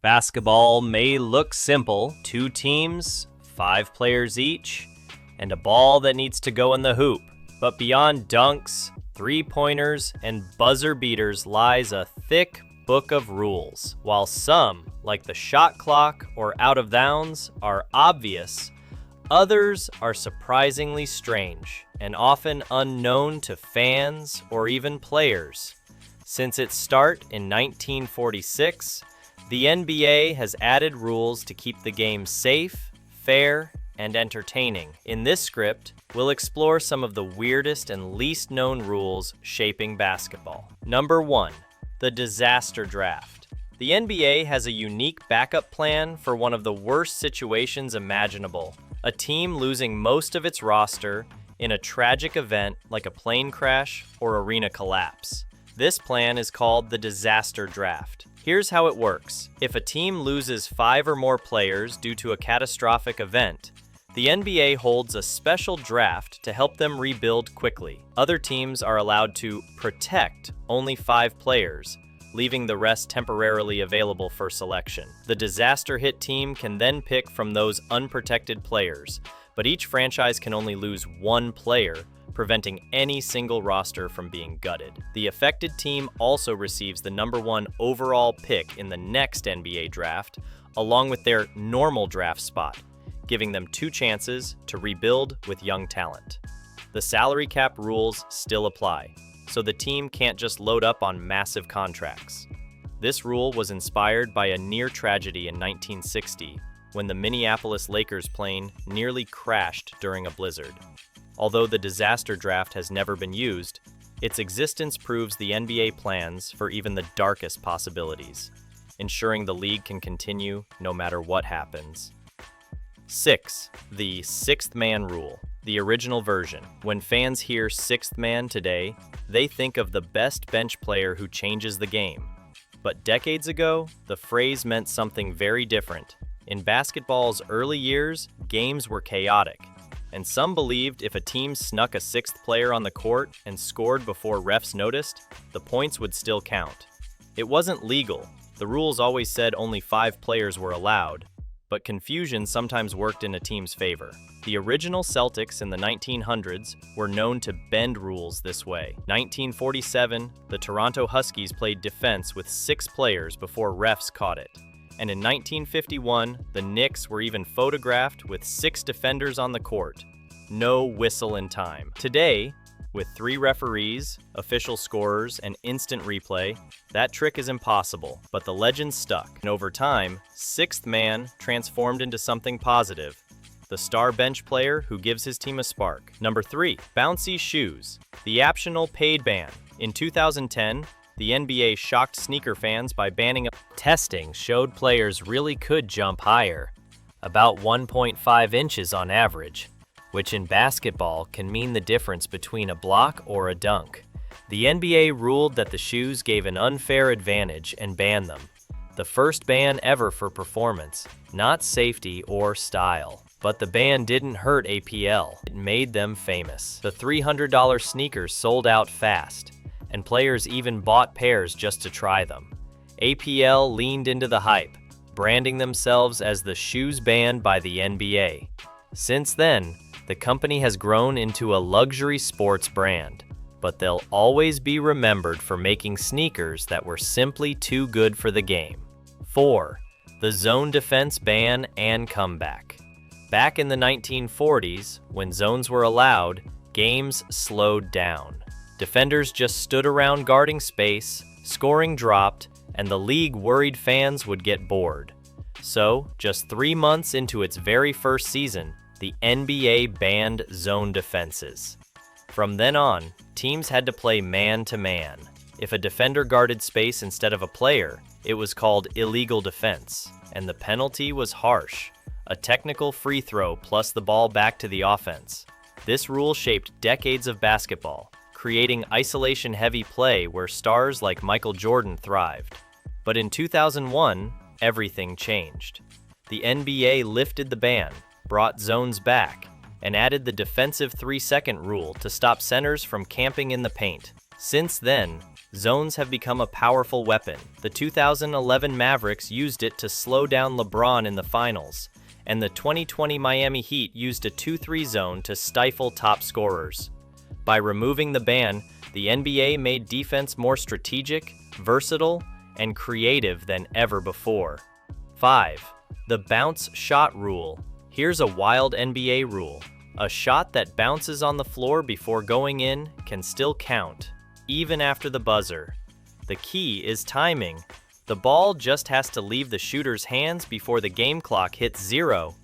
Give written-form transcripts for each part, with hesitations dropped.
Basketball may look simple: 2 teams, 5 players each, and a ball that needs to go in the hoop. But beyond dunks, three-pointers, and buzzer beaters lies a thick book of rules. While some, like the shot clock or out of bounds, are obvious, others are surprisingly strange and often unknown to fans or even players. Since its start in 1946, the NBA has added rules to keep the game safe, fair, and entertaining. In this script, we'll explore some of the weirdest and least known rules shaping basketball. Number 1. The disaster draft. The NBA has a unique backup plan for one of the worst situations imaginable: a team losing most of its roster in a tragic event like a plane crash or arena collapse. This plan is called the disaster draft. Here's how it works. If a team loses 5 or more players due to a catastrophic event, the NBA holds a special draft to help them rebuild quickly. Other teams are allowed to protect only 5 players, leaving the rest temporarily available for selection. The disaster hit team can then pick from those unprotected players, but each franchise can only lose 1 player, preventing any single roster from being gutted. The affected team also receives the number 1 overall pick in the next NBA draft, along with their normal draft spot, giving them 2 chances to rebuild with young talent. The salary cap rules still apply, so the team can't just load up on massive contracts. This rule was inspired by a near tragedy in 1960, when the Minneapolis Lakers plane nearly crashed during a blizzard. Although the disaster draft has never been used, its existence proves the NBA plans for even the darkest possibilities, ensuring the league can continue no matter what happens. 6. The sixth man rule. The original version. When fans hear sixth man today, they think of the best bench player who changes the game. But decades ago, the phrase meant something very different. In basketball's early years, games were chaotic, and some believed if a team snuck a 6th player on the court and scored before refs noticed, the points would still count. It wasn't legal. The rules always said only 5 players were allowed, but confusion sometimes worked in a team's favor. The original Celtics in the 1900s were known to bend rules this way. 1947, the Toronto Huskies played defense with 6 players before refs caught it. And in 1951, the Knicks were even photographed with 6 defenders on the court. No whistle in time. Today, with 3 referees, official scorers, and instant replay, that trick is impossible, but the legend stuck. And over time, sixth man transformed into something positive: the star bench player who gives his team a spark. Number 3. Bouncy shoes. The optional paid ban. In 2010, the NBA shocked sneaker fans by banning testing showed players really could jump higher, about 1.5 inches on average, which in basketball can mean the difference between a block or a dunk. The NBA ruled that the shoes gave an unfair advantage and banned them. The first ban ever for performance, not safety or style. But the ban didn't hurt APL. It made them famous. The $300 sneakers sold out fast, and players even bought pairs just to try them. APL leaned into the hype, branding themselves as the shoes banned by the NBA. Since then, the company has grown into a luxury sports brand, but they'll always be remembered for making sneakers that were simply too good for the game. 4. The zone defense ban and comeback. Back in the 1940s, when zones were allowed, games slowed down. Defenders just stood around guarding space, scoring dropped, and the league worried fans would get bored. So, just 3 months into its very first season, the NBA banned zone defenses. From then on, teams had to play man-to-man. If a defender guarded space instead of a player, it was called illegal defense, and the penalty was harsh: a technical free throw plus the ball back to the offense. This rule shaped decades of basketball, creating isolation-heavy play where stars like Michael Jordan thrived. But in 2001, everything changed. The NBA lifted the ban, brought zones back, and added the defensive 3-second rule to stop centers from camping in the paint. Since then, Zones have become a powerful weapon. The 2011 Mavericks used it to slow down LeBron in the finals, and the 2020 Miami Heat used a 2-3 zone to stifle top scorers. By removing the ban, the NBA made defense more strategic, versatile, and creative than ever before. 5. The bounce shot rule. Here's a wild NBA rule. A shot that bounces on the floor before going in can still count, even after the buzzer. The key is timing. The ball just has to leave the shooter's hands before the game clock hits 0.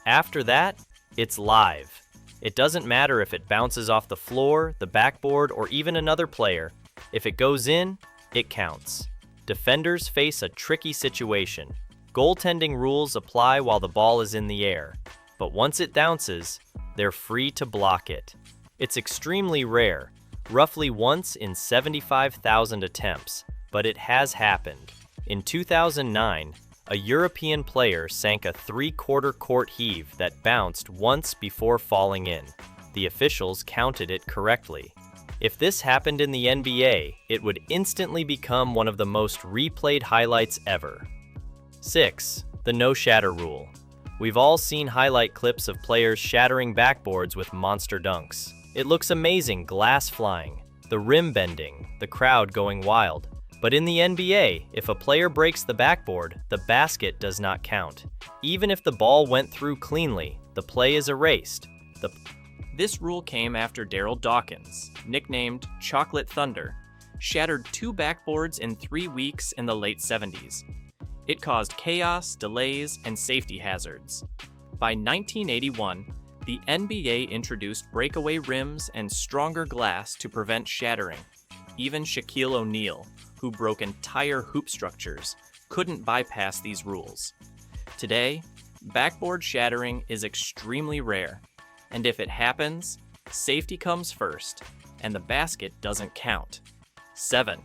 After that, it's live. It doesn't matter if it bounces off the floor, the backboard, or even another player. If it goes in, it counts. Defenders face a tricky situation. Goaltending rules apply while the ball is in the air, but once it bounces, they're free to block it. It's extremely rare, roughly once in 75,000 attempts, but it has happened. In 2009, a European player sank a 3/4 court heave that bounced once before falling in. The officials counted it correctly. If this happened in the NBA, it would instantly become one of the most replayed highlights ever. 6. The no-shatter rule. We've all seen highlight clips of players shattering backboards with monster dunks. It looks amazing, glass flying, the rim bending, the crowd going wild. But in the NBA, if a player breaks the backboard, the basket does not count. Even if the ball went through cleanly, the play is erased. This rule came after Daryl Dawkins, nicknamed Chocolate Thunder, shattered 2 backboards in 3 weeks in the late 70s. It caused chaos, delays, and safety hazards. By 1981, the NBA introduced breakaway rims and stronger glass to prevent shattering. Even Shaquille O'Neal, who broke entire hoop structures, couldn't bypass these rules. Today, backboard shattering is extremely rare, and if it happens, safety comes first, and the basket doesn't count. 7.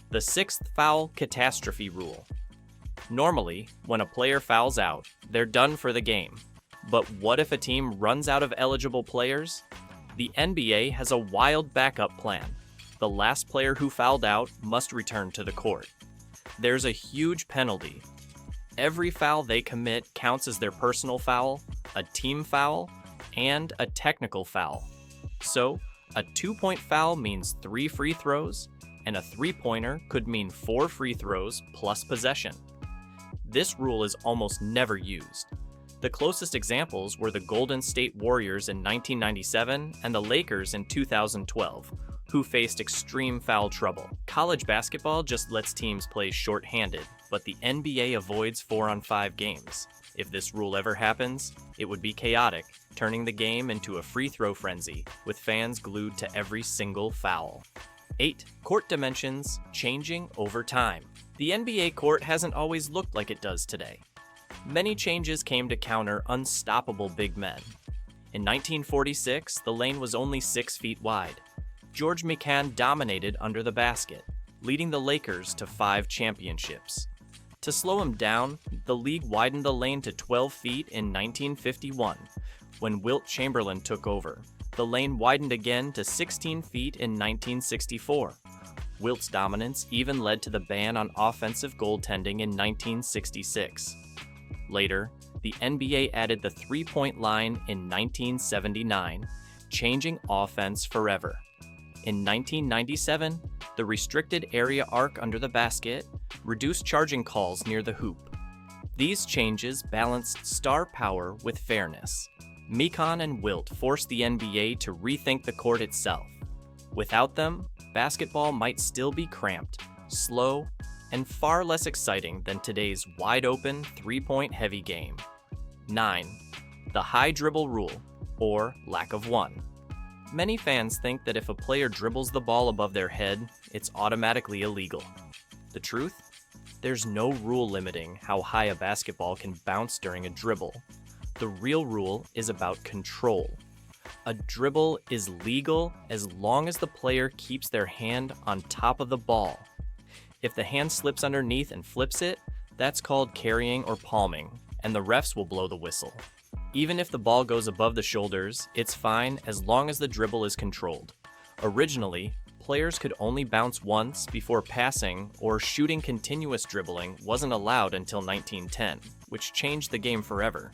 The 6th foul catastrophe rule. Normally, when a player fouls out, they're done for the game. But what if a team runs out of eligible players? The NBA has a wild backup plan. The last player who fouled out must return to the court. There's a huge penalty. Every foul they commit counts as their personal foul, a team foul, and a technical foul. So, a 2-point foul means 3 free throws, and a 3-pointer could mean 4 free throws plus possession. This rule is almost never used. The closest examples were the Golden State Warriors in 1997 and the Lakers in 2012, who faced extreme foul trouble. College basketball just lets teams play short-handed, but the NBA avoids 4-on-5 games. If this rule ever happens, it would be chaotic, turning the game into a free throw frenzy, with fans glued to every single foul. 8. Court dimensions changing over time. The NBA court hasn't always looked like it does today. Many changes came to counter unstoppable big men. In 1946, the lane was only 6 feet wide. George McCann dominated under the basket, leading the Lakers to 5 championships. To slow him down, the league widened the lane to 12 feet in 1951, when Wilt Chamberlain took over. The lane widened again to 16 feet in 1964. Wilt's dominance even led to the ban on offensive goaltending in 1966. Later, the NBA added the three-point line in 1979, changing offense forever. In 1997, the restricted area arc under the basket reduced charging calls near the hoop. These changes balanced star power with fairness. McCann and Wilt forced the NBA to rethink the court itself. Without them, basketball might still be cramped, slow, and far less exciting than today's wide-open, three-point heavy game. 9. The high dribble rule, or lack of one. Many fans think that if a player dribbles the ball above their head, it's automatically illegal. The truth? There's no rule limiting how high a basketball can bounce during a dribble. The real rule is about control. A dribble is legal as long as the player keeps their hand on top of the ball. If the hand slips underneath and flips it, that's called carrying or palming, and the refs will blow the whistle. Even if the ball goes above the shoulders, it's fine as long as the dribble is controlled. Originally, Players could only bounce once before passing, or shooting continuous dribbling wasn't allowed until 1910, which changed the game forever.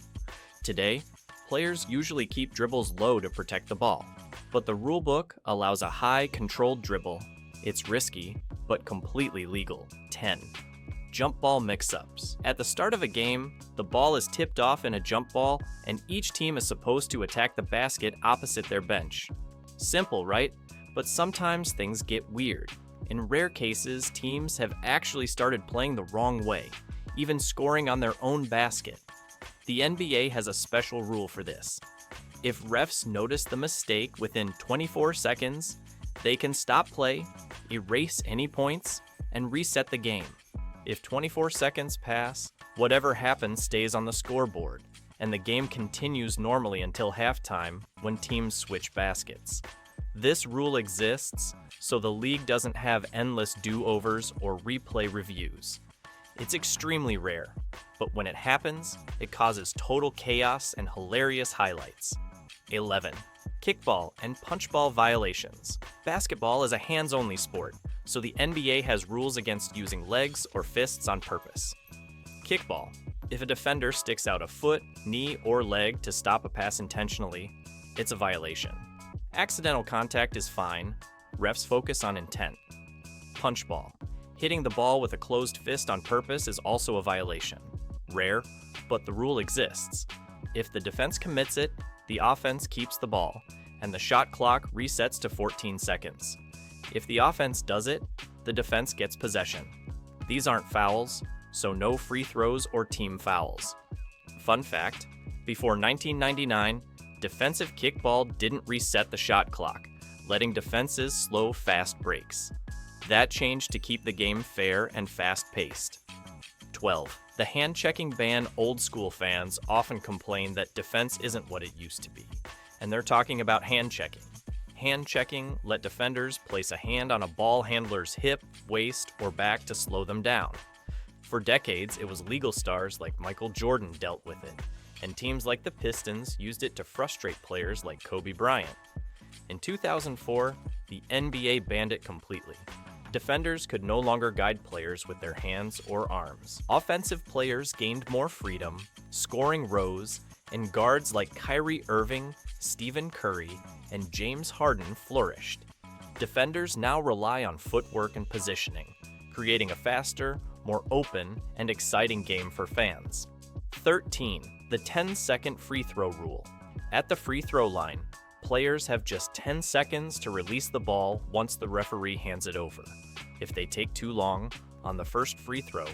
Today, players usually keep dribbles low to protect the ball, but the rulebook allows a high, controlled dribble. It's risky, but completely legal. 10. Jump ball mix-ups. At the start of a game, the ball is tipped off in a jump ball, and each team is supposed to attack the basket opposite their bench. Simple, right? But sometimes things get weird. In rare cases, teams have actually started playing the wrong way, even scoring on their own basket. The NBA has a special rule for this. If refs notice the mistake within 24 seconds, they can stop play, erase any points, and reset the game. If 24 seconds pass, whatever happens stays on the scoreboard, and the game continues normally until halftime when teams switch baskets. This rule exists so the league doesn't have endless do-overs or replay reviews. It's extremely rare, but when it happens, it causes total chaos and hilarious highlights. 11. Kickball and punchball violations. Basketball is a hands-only sport, so the NBA has rules against using legs or fists on purpose. Kickball. If a defender sticks out a foot, knee, or leg to stop a pass intentionally, it's a violation. Accidental contact is fine. Refs focus on intent. Punchball. Hitting the ball with a closed fist on purpose is also a violation. Rare, but the rule exists. If the defense commits it, the offense keeps the ball, and the shot clock resets to 14 seconds. If the offense does it, the defense gets possession. These aren't fouls, so no free throws or team fouls. Fun fact, before 1999, defensive kickball didn't reset the shot clock, letting defenses slow fast breaks. That changed to keep the game fair and fast-paced. 12. The hand-checking ban. Old school fans often complain that defense isn't what it used to be, and they're talking about hand-checking. Hand-checking let defenders place a hand on a ball handler's hip, waist, or back to slow them down. For decades, it was legal stars like Michael Jordan dealt with it, and teams like the Pistons used it to frustrate players like Kobe Bryant. In 2004, the NBA banned it completely. Defenders could no longer guide players with their hands or arms. Offensive players gained more freedom, scoring rose, and guards like Kyrie Irving, Stephen Curry, and James Harden flourished. Defenders now rely on footwork and positioning, creating a faster, more open, and exciting game for fans. 13. The 10-second free throw rule. At the free throw line, players have just 10 seconds to release the ball once the referee hands it over. If they take too long, on the first free throw,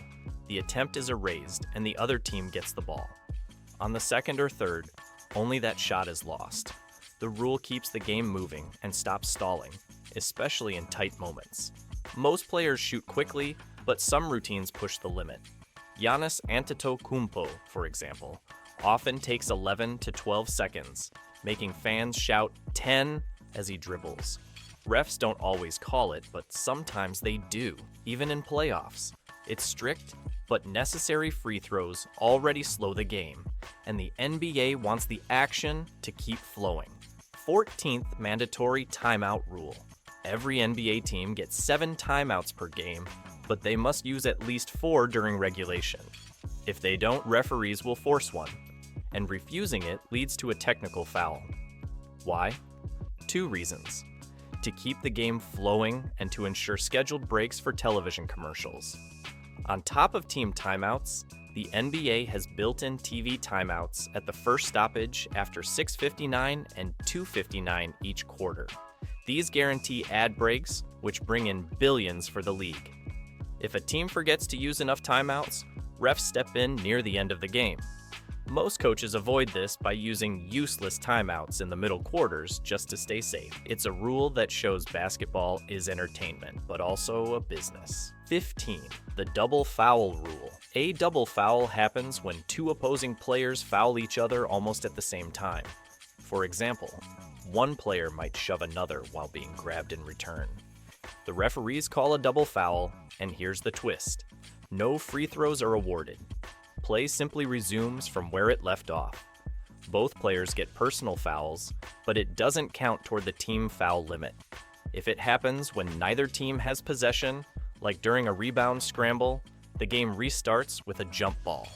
the attempt is erased and the other team gets the ball. On the second or third, only that shot is lost. The rule keeps the game moving and stops stalling, especially in tight moments. Most players shoot quickly, but some routines push the limit. Giannis Antetokounmpo, for example, often takes 11 to 12 seconds, making fans shout 10 as he dribbles. Refs don't always call it, but sometimes they do, even in playoffs. It's strict, but necessary free throws already slow the game, and the NBA wants the action to keep flowing. 14th mandatory timeout rule. Every NBA team gets 7 timeouts per game, but they must use at least 4 during regulation. If they don't, referees will force one, and refusing it leads to a technical foul. Why? 2 reasons: to keep the game flowing and to ensure scheduled breaks for television commercials. On top of team timeouts, the NBA has built-in TV timeouts at the first stoppage after 6:59 and 2:59 each quarter. These guarantee ad breaks, which bring in billions for the league. If a team forgets to use enough timeouts, refs step in near the end of the game. Most coaches avoid this by using useless timeouts in the middle quarters just to stay safe. It's a rule that shows basketball is entertainment, but also a business. 15. The double foul rule. A double foul happens when 2 opposing players foul each other almost at the same time. For example, one player might shove another while being grabbed in return. The referees call a double foul, and here's the twist: no free throws are awarded. Play simply resumes from where it left off. Both players get personal fouls, but it doesn't count toward the team foul limit. If it happens when neither team has possession, like during a rebound scramble, the game restarts with a jump ball.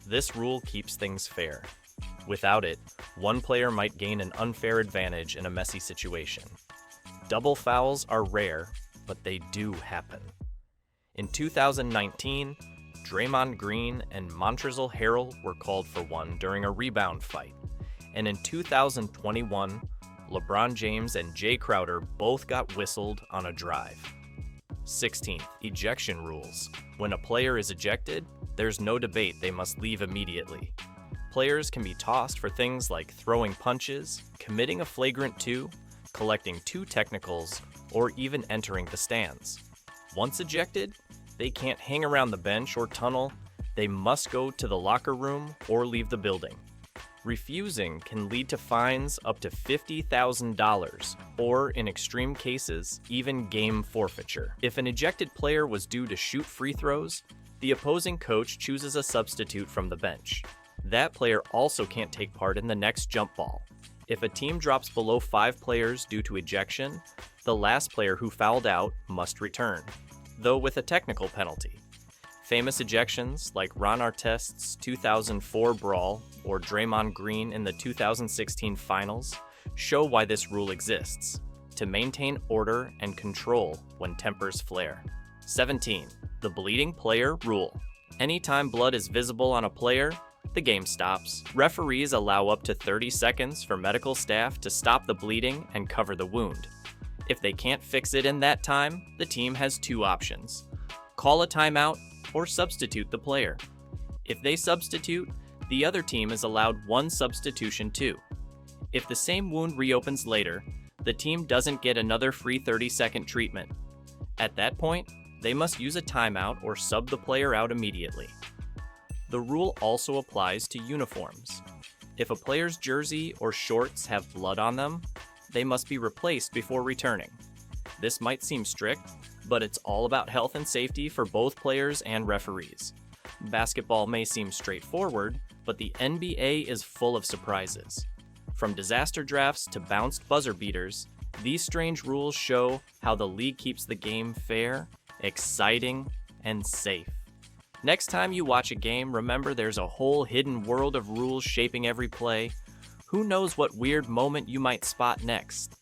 This rule keeps things fair. Without it, one player might gain an unfair advantage in a messy situation. Double fouls are rare, but they do happen. In 2019, Draymond Green and Montrezl Harrell were called for one during a rebound fight. And in 2021, LeBron James and Jay Crowder both got whistled on a drive. 16th, ejection rules. When a player is ejected, there's no debate they must leave immediately. Players can be tossed for things like throwing punches, committing a flagrant 2, collecting 2 technicals, or even entering the stands. Once ejected, they can't hang around the bench or tunnel. They must go to the locker room or leave the building. Refusing can lead to fines up to $50,000, or in extreme cases, even game forfeiture. If an ejected player was due to shoot free throws, the opposing coach chooses a substitute from the bench. That player also can't take part in the next jump ball. If a team drops below 5 players due to ejection, the last player who fouled out must return, though with a technical penalty. Famous ejections like Ron Artest's 2004 brawl or Draymond Green in the 2016 finals show why this rule exists, to maintain order and control when tempers flare. 17. The bleeding player rule. Anytime blood is visible on a player, the game stops. Referees allow up to 30 seconds for medical staff to stop the bleeding and cover the wound. If they can't fix it in that time, the team has 2 options: call a timeout or substitute the player. If they substitute, the other team is allowed 1 substitution too. If the same wound reopens later, the team doesn't get another free 30-second treatment. At that point, they must use a timeout or sub the player out immediately. The rule also applies to uniforms. If a player's jersey or shorts have blood on them, they must be replaced before returning. This might seem strict, but it's all about health and safety for both players and referees. Basketball may seem straightforward, but the NBA is full of surprises. From disaster drafts to bounced buzzer beaters, these strange rules show how the league keeps the game fair, exciting, and safe. Next time you watch a game, remember there's a whole hidden world of rules shaping every play. Who knows what weird moment you might spot next?